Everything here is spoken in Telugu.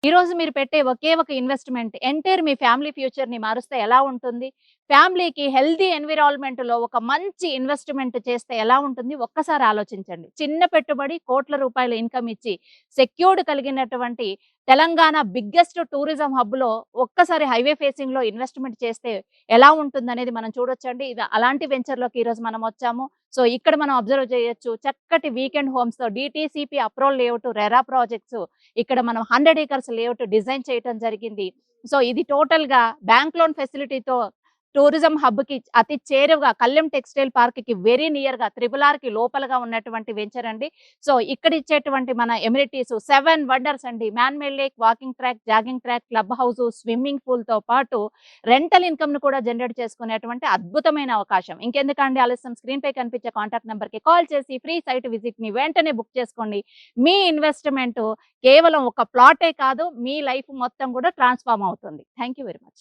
ఈ రోజు మీరు పెట్టే ఒకే ఒక ఇన్వెస్ట్‌మెంట్ ఎంటైర్ మీ ఫ్యామిలీ ఫ్యూచర్‌ని మారుస్తే ఎలా ఉంటుంది? ఫ్యామిలీకి హెల్తీ ఎన్విరాన్మెంట్‌లో ఒక మంచి ఇన్వెస్ట్‌మెంట్ చేస్తే ఎలా ఉంటుంది? ఒక్కసారి ఆలోచించండి. చిన్న పెట్టుబడి కోట్ల రూపాయల ఇన్‌కమ్ ఇచ్చి సెక్యూర్డ్ కలిగినటువంటి తెలంగాణ బిగ్గెస్ట్ టూరిజం హబ్‌లో ఒక్కసారి హైవే ఫేసింగ్‌లో ఇన్వెస్ట్‌మెంట్ చేస్తే ఎలా ఉంటుందనేది మనం చూడొచ్చండి. ఇది అలాంటి వెంచర్‌లోకి ఈరోజు మనం వచ్చాము. సో, ఇక్కడ మనం అబ్జర్వ్ చేయొచ్చు. చక్కటి వీకెండ్ హోమ్స్‌తో DTCP approval layout RERA projects ఇక్కడ మనం 100 ఏకర్స్ లేఅవుట్ డిజైన్ చేయటం జరిగింది. సో, ఇది టోటల్‌గా బ్యాంక్ లోన్ ఫెసిలిటీతో టూరిజం హబ్‌కి అతి చేరువగా కళ్యాణ్ టెక్స్‌టైల్ పార్క్‌కి వెరీ నియర్‌గా త్రిబుల్ ఆర్‌కి లోపలగా ఉన్నటువంటి వెంచర్ అండి. సో, ఇక్కడ ఇచ్చేటువంటి మన ఎమినిటీస్ 7 వండర్స్ అండి. Man made lake, walking track, jogging track, club house, swimming పూల్‌తో పాటు రెంటల్ ఇన్‌కమ్‌ను కూడా జనరేట్ చేసుకునేటువంటి అద్భుతమైన అవకాశం. ఇంకెందుకండి ఆలస్యం, స్క్రీన్‌పై కనిపించే కాంటాక్ట్ నంబర్‌కి కాల్ చేసి ఫ్రీ సైట్ విజిట్‌ని వెంటనే బుక్ చేసుకోండి. మీ ఇన్వెస్ట్‌మెంట్ కేవలం ఒక ప్లాటే కాదు, మీ లైఫ్ మొత్తం కూడా ట్రాన్స్‌ఫార్మ్ అవుతుంది. Thank you very much.